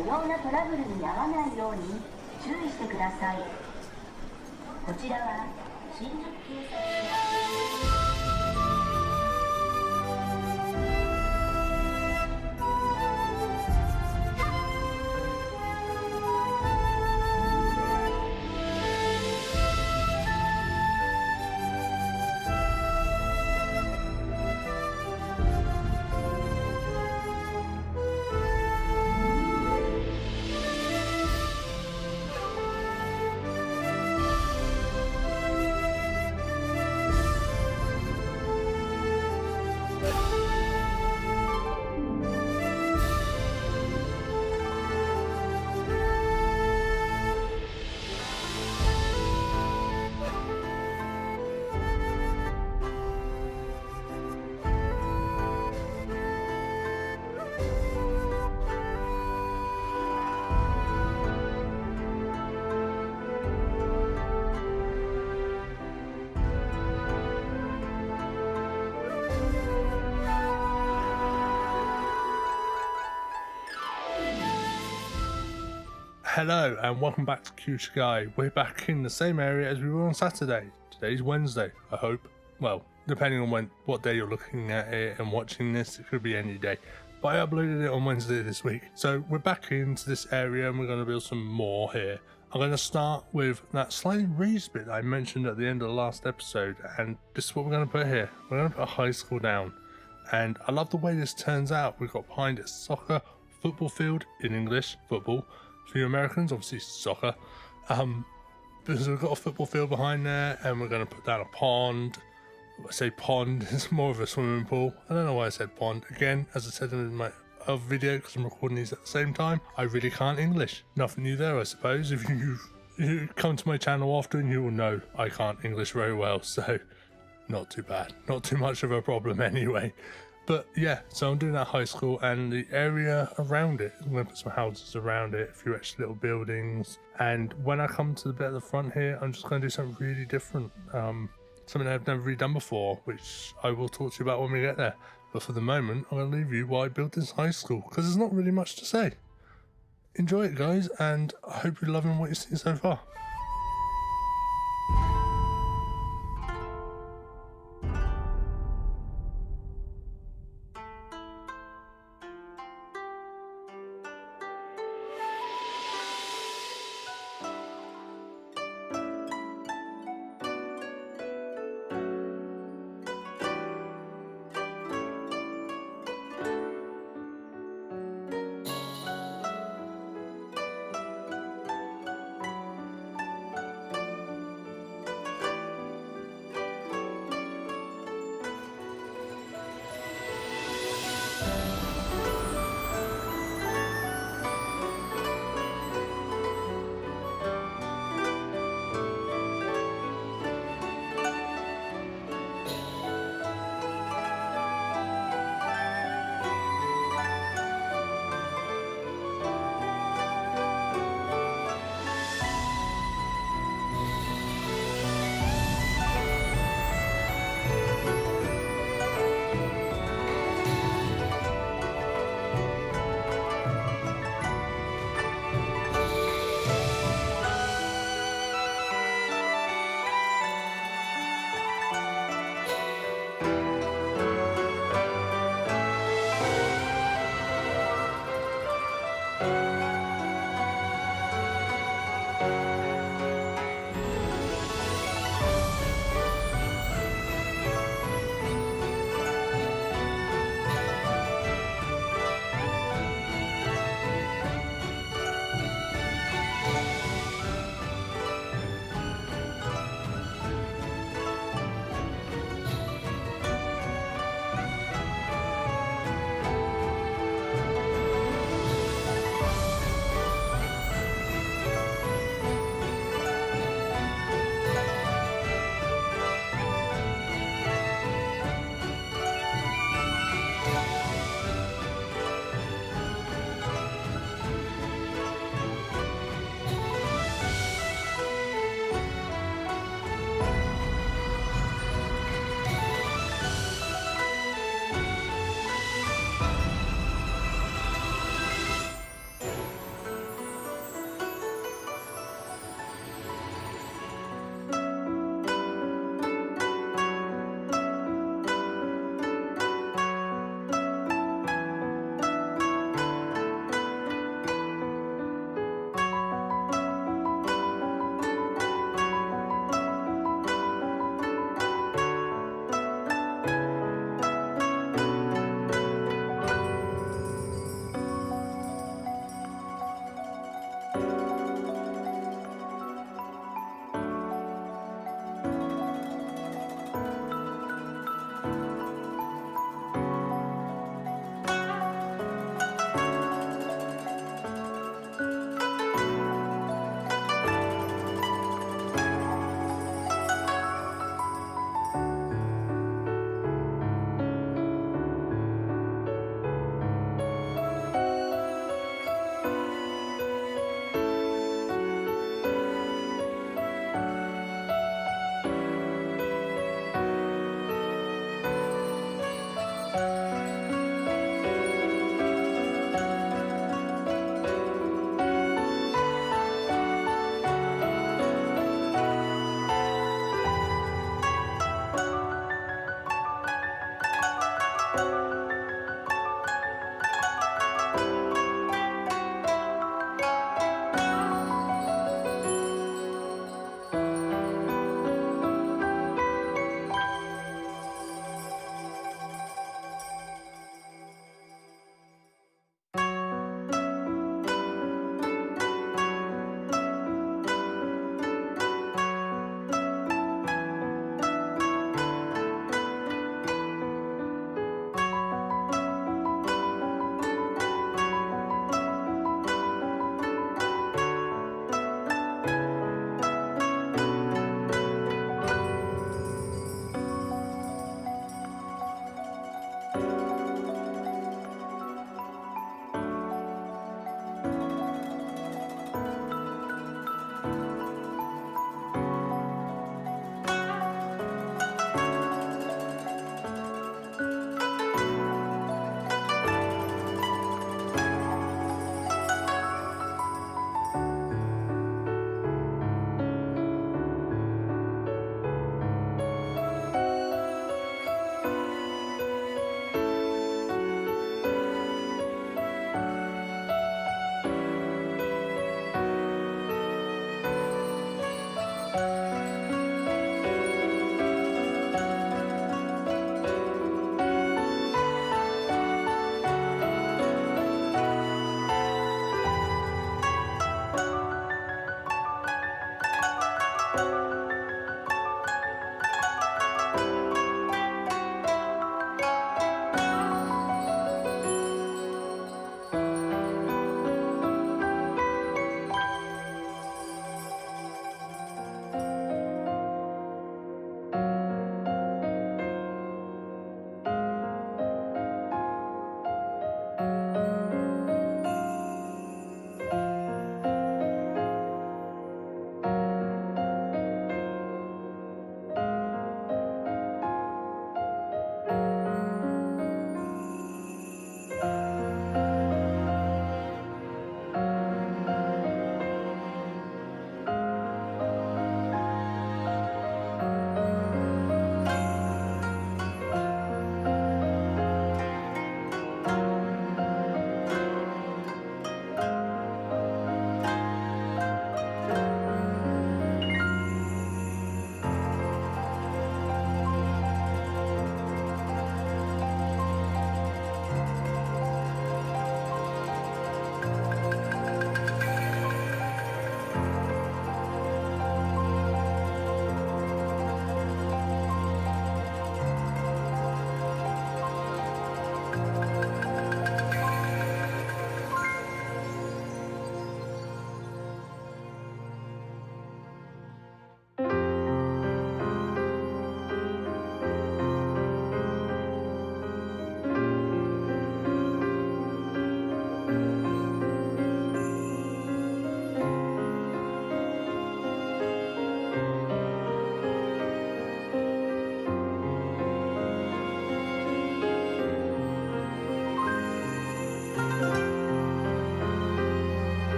不要なトラブルに遭わないように注意してください。こちらは新宿警察署。Hello and welcome back to Kyū shigai. We're back in the same area as we were on Saturday. Today's Wednesday, I hope. Well, depending on what day you're looking at it and watching this, it could be any day. But I uploaded it on Wednesday this week. So we're back into this area and we're going to build some more here. I'm going to start with that slightly raised bit that I mentioned at the end of the last episode, and this is what we're going to put here. We're going to put a high school down. And I love the way this turns out. We've got behind it soccer, football field, in English, football. For you Americans, obviously soccer. Because we've got a football field behind there, and we're going to put down a pond. I say pond, it's more of a swimming pool. I don't know why I said pond. Again, as I said in my other video, because I'm recording these at the same time, I really can't English. Nothing new there, I suppose. If you come to my channel often, you will know I can't English very well, so not too bad. Not too much of a problem anyway. But yeah, so I'm doing that high school and the area around it. I'm going to put some houses around it, a few extra little buildings. And when I come to the bit at the front here, I'm just going to do something really different. Something I've never really done before, which I will talk to you about when we get there. But for the moment, I'm going to leave you while I build this high school, because there's not really much to say. Enjoy it, guys, and I hope you're loving what you've seen so far.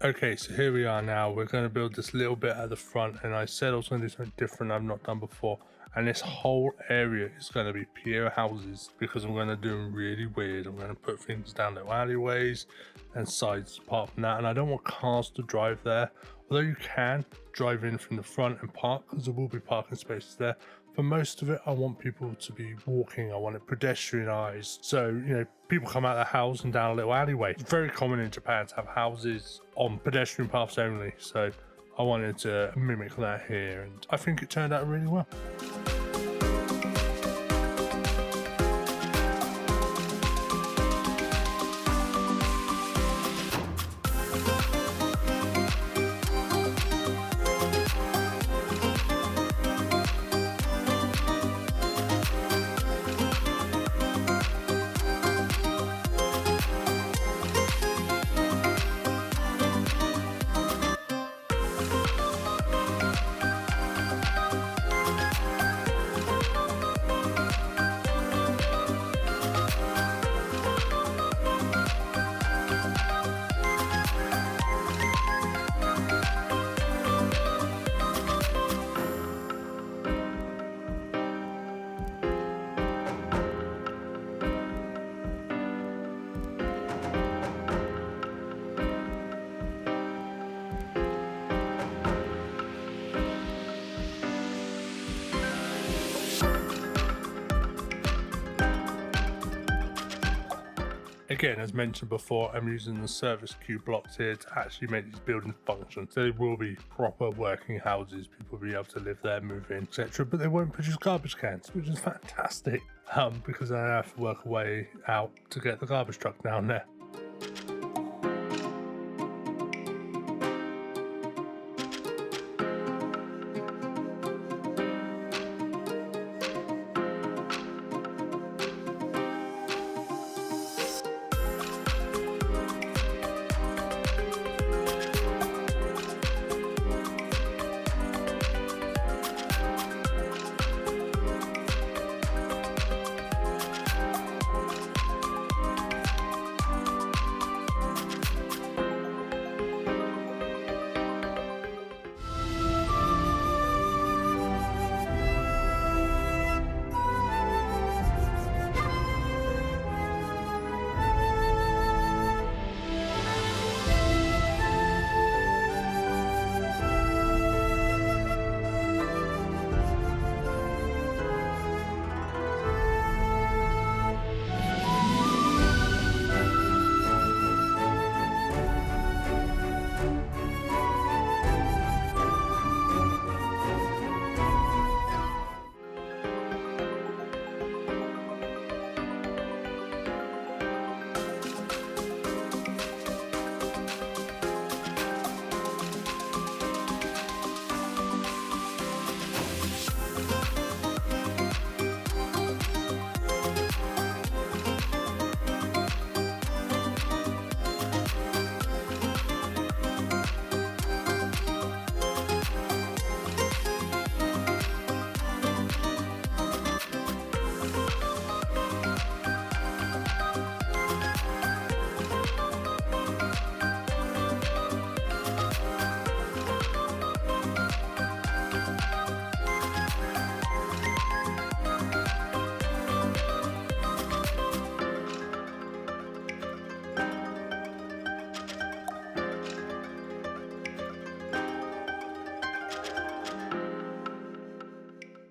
Okay, so here we are now. We're going to build this little bit at the front, and I said I was going to do something different I've not done before. And this whole area is going to be pier houses because I'm going to do them really weird. I'm going to put things down little alleyways and sides apart from that. And I don't want cars to drive there, although you can drive in from the front and park because there will be parking spaces there. For most of it, I want people to be walking. I want it pedestrianised. So, you know, people come out of the house and down a little alleyway. It's very common in Japan to have houses on pedestrian paths only. So I wanted to mimic that here, and I think it turned out really well. Again, as mentioned before, I'm using the service queue blocks here to actually make these buildings function. So they will be proper working houses, people will be able to live there, move in, etc. But they won't produce garbage cans, which is fantastic, because I have to work a way out to get the garbage truck down there.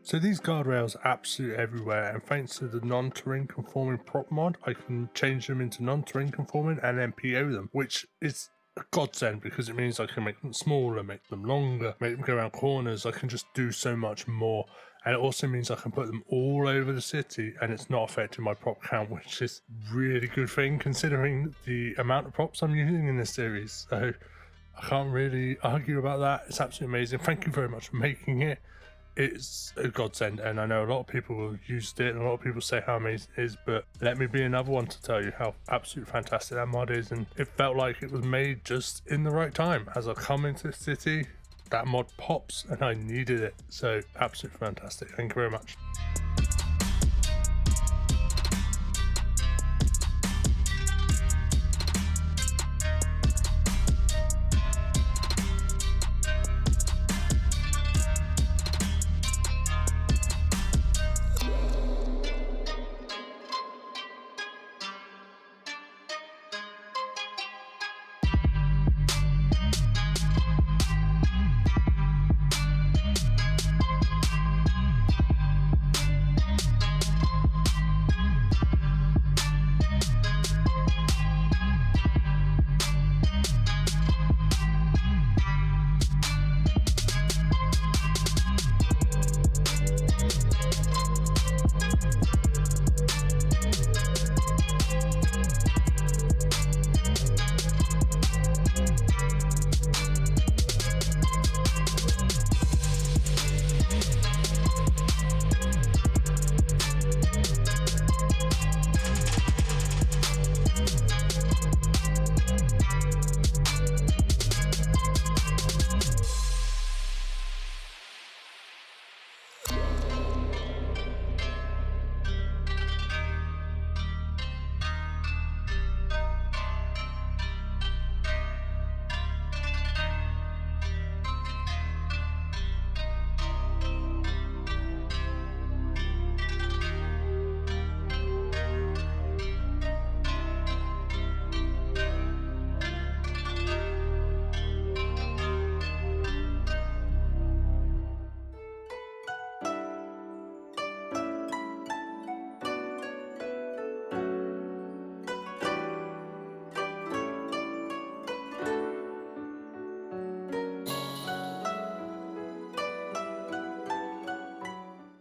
So these guardrails are absolutely everywhere, and thanks to the non-terrain conforming prop mod, I can change them into non-terrain conforming and then PO them, which is a godsend because it means I can make them smaller, make them longer, make them go around corners. I can just do so much more, and it also means I can put them all over the city and it's not affecting my prop count, which is a really good thing considering the amount of props I'm using in this series. So I can't really argue about that. It's absolutely amazing. Thank you very much for making it. It's a godsend, and I know a lot of people have used it and a lot of people say how amazing it is, but let me be another one to tell you how absolutely fantastic that mod is. And it felt like it was made just in the right time. As I come into the city, that mod pops and I needed it. So absolutely fantastic. Thank you very much.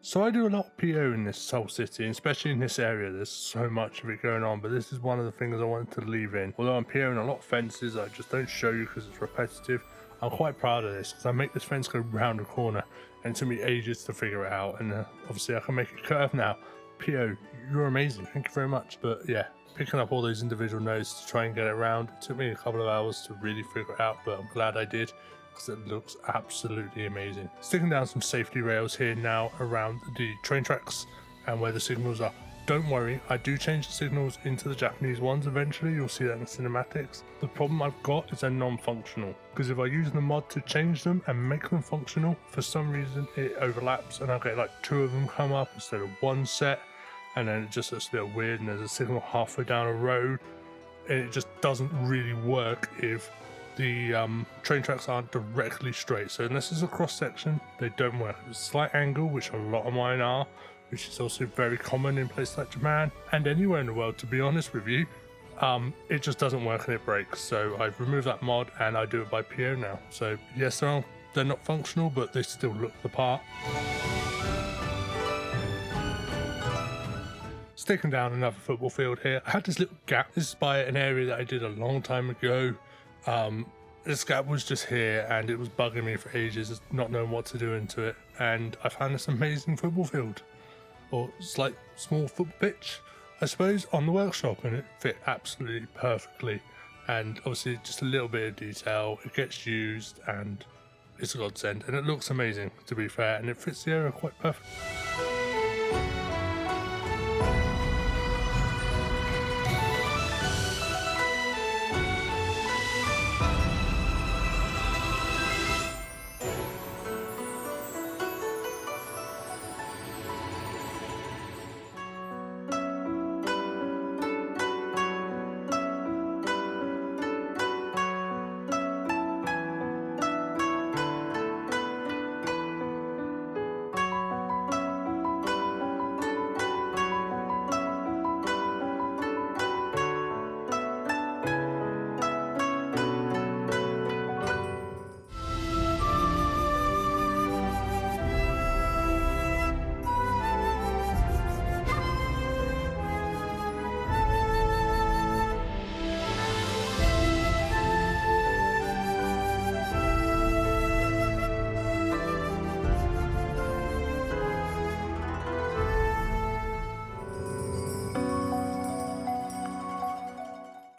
So I do a lot of PO in this whole city, especially in this area. There's so much of it going on, but this is one of the things I wanted to leave in. Although I'm POing a lot of fences, I just don't show you because it's repetitive. I'm quite proud of this because I make this fence go round a corner and it took me ages to figure it out, and obviously I can make it curve now. PO, you're amazing, thank you very much. But yeah, picking up all those individual nodes to try and get it around, it took me a couple of hours to really figure it out, but I'm glad I did because it looks absolutely amazing. Sticking down some safety rails here now around the train tracks and where the signals are. Don't worry, I do change the signals into the Japanese ones eventually. You'll see that in the cinematics. The problem I've got is they're non-functional, because if I use the mod to change them and make them functional, for some reason it overlaps and I'll get like 2 of them come up instead of 1 set, and then it just looks a bit weird and there's a signal halfway down a road, and it just doesn't really work if the train tracks aren't directly straight. So unless it's a cross section, they don't work. It's a slight angle, which a lot of mine are, which is also very common in places like Japan and anywhere in the world, to be honest with you. It just doesn't work and it breaks. So I've removed that mod and I do it by PO now. So yes, they're not functional, but they still look the part. Sticking down another football field here. I had this little gap. This is by an area that I did a long time ago. This gap was just here and it was bugging me for ages, not knowing what to do into it. And I found this amazing football field, or slight small football pitch, I suppose, on the workshop, and it fit absolutely perfectly. And obviously just a little bit of detail, it gets used and it's a godsend, and it looks amazing, to be fair, and it fits the area quite perfectly.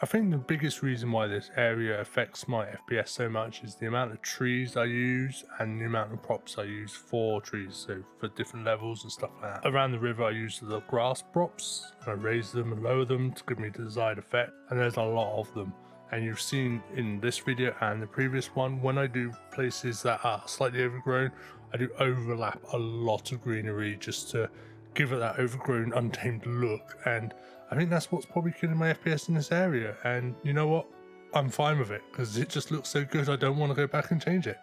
I think the biggest reason why this area affects my FPS so much is the amount of trees I use and the amount of props I use for trees, so for different levels and stuff like that. Around the river I use the grass props, and I raise them and lower them to give me the desired effect, and there's a lot of them. And you've seen in this video and the previous one, when I do places that are slightly overgrown, I do overlap a lot of greenery just to give it that overgrown, untamed look, and I think that's what's probably killing my FPS in this area. And you know what? I'm fine with it because it just looks so good. I don't want to go back and change it.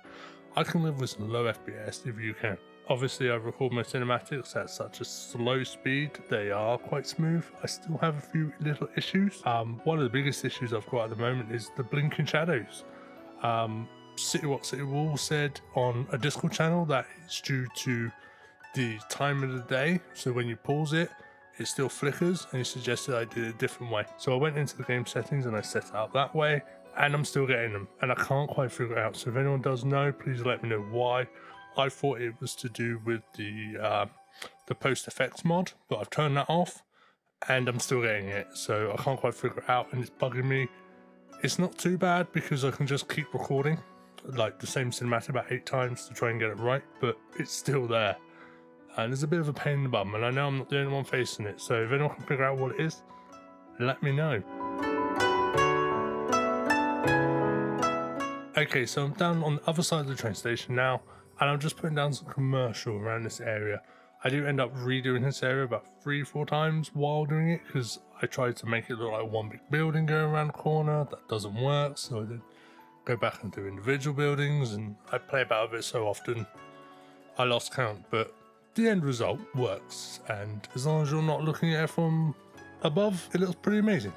I can live with some low FPS if you can. Obviously, I record my cinematics at such a slow speed. They are quite smooth. I still have a few little issues. One of the biggest issues I've got at the moment is the blinking shadows. City Wall said on a Discord channel that it's due to the time of the day. So when you pause it, it still flickers, and he suggested I did it a different way. So I went into the game settings and I set it up that way, and I'm still getting them, and I can't quite figure it out. So if anyone does know, please let me know why. I thought it was to do with the post effects mod, but I've turned that off and I'm still getting it. So I can't quite figure it out and it's bugging me. It's not too bad because I can just keep recording like the same cinematic about 8 times to try and get it right, but it's still there. And it's a bit of a pain in the bum, and I know I'm not the only one facing it, so if anyone can figure out what it is, let me know. Okay, so I'm down on the other side of the train station now, and I'm just putting down some commercial around this area. I do end up redoing this area about 3-4 times while doing it, because I tried to make it look like one big building going around the corner. That doesn't work, so I then go back and do individual buildings, and I play about with it so often I lost count, but the end result works, and as long as you're not looking at it from above, it looks pretty amazing.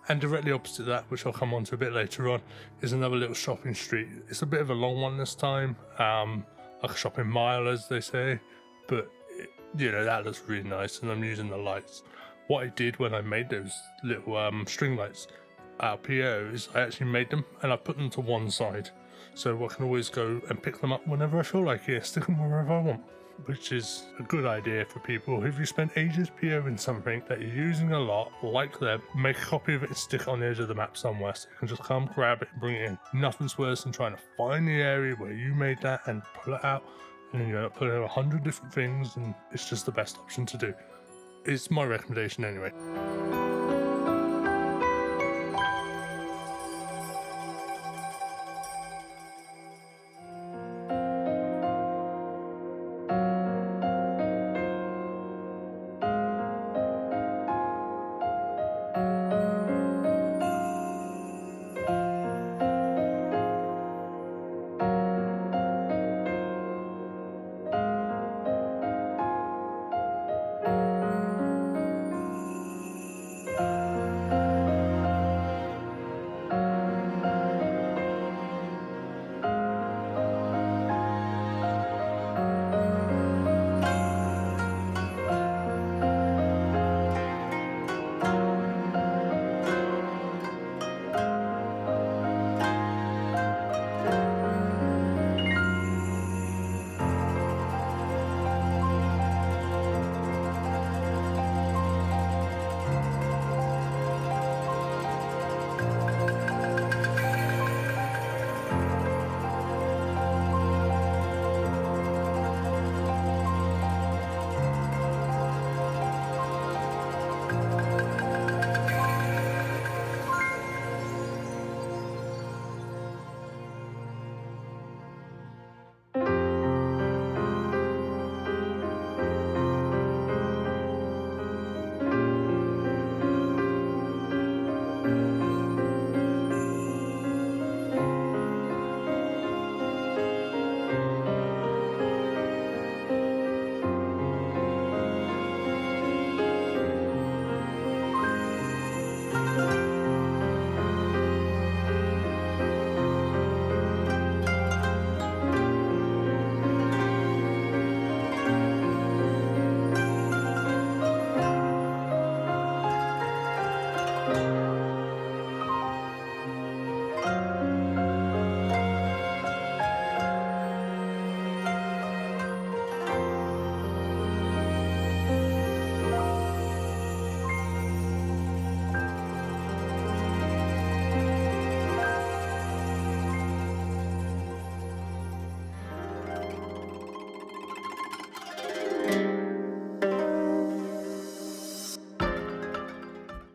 And directly opposite that, which I'll come on to a bit later on, is another little shopping street. It's a bit of a long one this time, like a shopping mile as they say, but you know, that looks really nice, and I'm using the lights. What I did when I made those little string lights out of PO is I actually made them and I put them to one side, so I can always go and pick them up whenever I feel like it, stick them wherever I want, which is a good idea for people. If you spend ages POing something that you're using a lot, like them, make a copy of it and stick it on the edge of the map somewhere so you can just come grab it and bring it in. Nothing's worse than trying to find the area where you made that and pull it out, and you know, put in 100 different things, and it's just the best option to do. It's my recommendation anyway.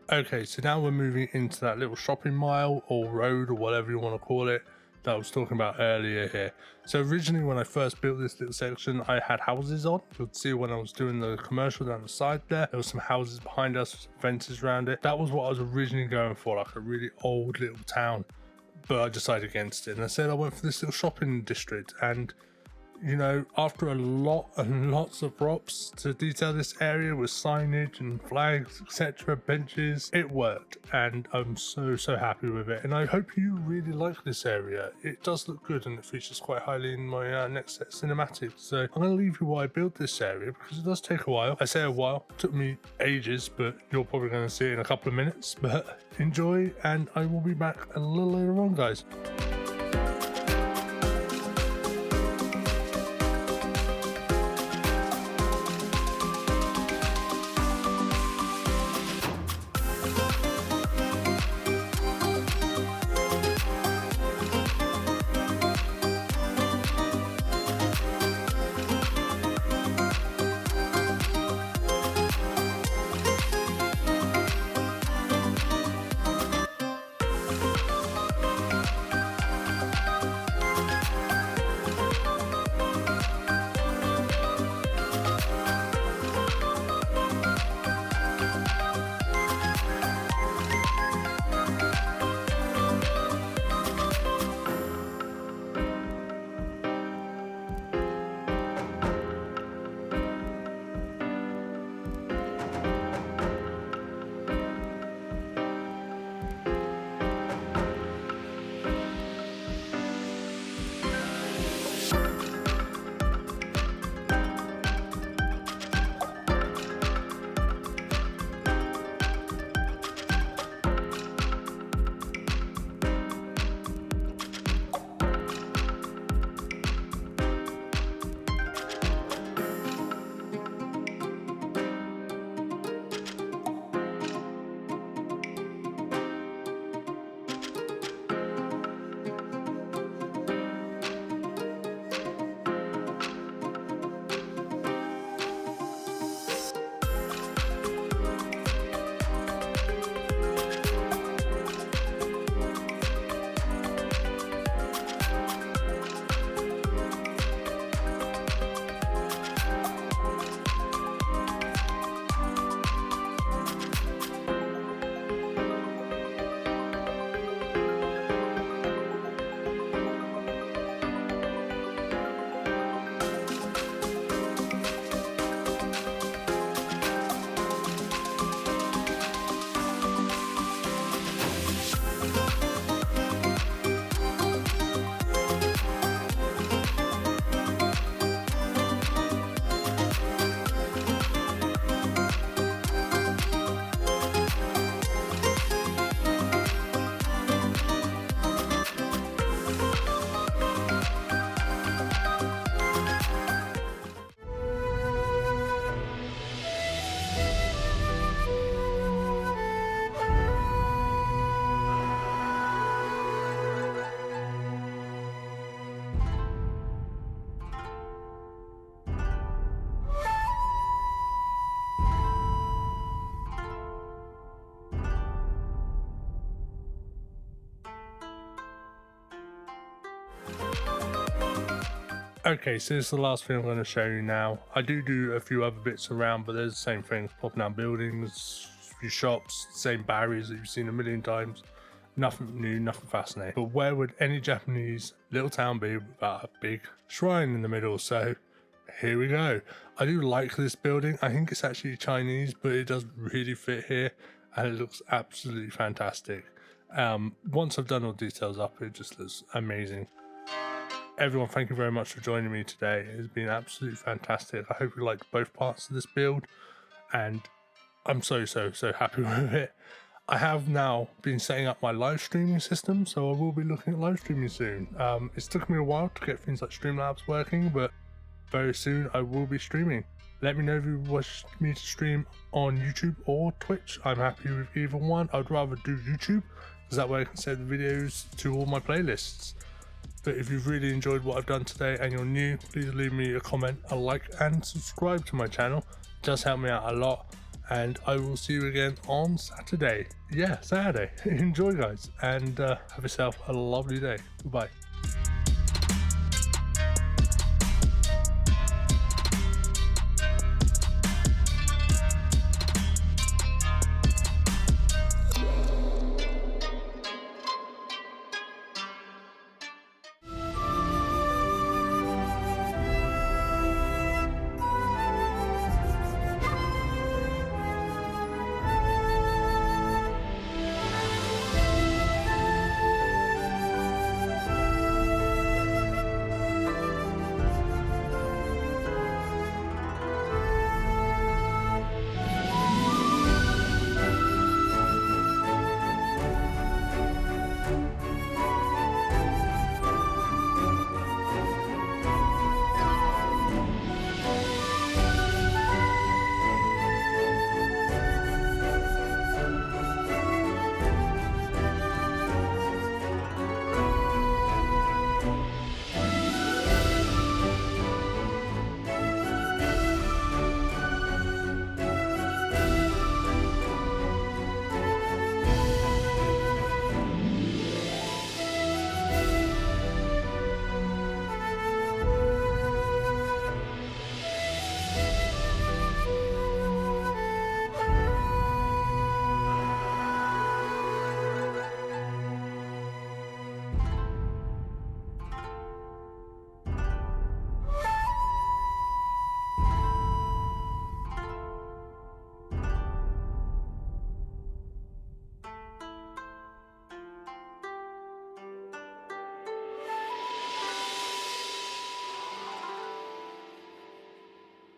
Okay, so now we're moving into that little shopping mile or road or whatever you want to call it that I was talking about earlier here. So originally when I first built this little section, I had houses on. You'll see when I was doing the commercial down the side there was some houses behind us, fences around it. That was what I was originally going for, like a really old little town. But I decided against it and I said I went for this little shopping district, and you know, after a lot and lots of props to detail this area with signage and flags, etc., benches, it worked, and I'm so happy with it. And I hope you really like this area. It does look good and it features quite highly in my next set cinematics. So I'm going to leave you why I built this area, because it does take a while. I say a while, it took me ages, but you're probably going to see it in a couple of minutes. But enjoy, and I will be back a little later on, guys. Okay, so this is the last thing I'm going to show you now. I do a few other bits around, but there's the same things, popping out buildings, a few shops, same barriers that you've seen a million times. Nothing new, nothing fascinating. But where would any Japanese little town be without a big shrine in the middle? So here we go. I do like this building. I think it's actually Chinese, but it does really fit here and it looks absolutely fantastic. Once I've done all the details up, it just looks amazing. Everyone, thank you very much for joining me today. It's been absolutely fantastic. I hope you liked both parts of this build and I'm so happy with it. I have now been setting up my live streaming system, so I will be looking at live streaming soon. It's taken me a while to get things like Streamlabs working, but very soon I will be streaming. Let me know if you wish me to stream on YouTube or Twitch. I'm happy with either one. I'd rather do YouTube, because that way I can save the videos to all my playlists. But if you've really enjoyed what I've done today and you're new, please leave me a comment, a like and subscribe to my channel. It does help me out a lot. And I will see you again on Saturday. Yeah, Saturday. Enjoy, guys, and have yourself a lovely day. Goodbye.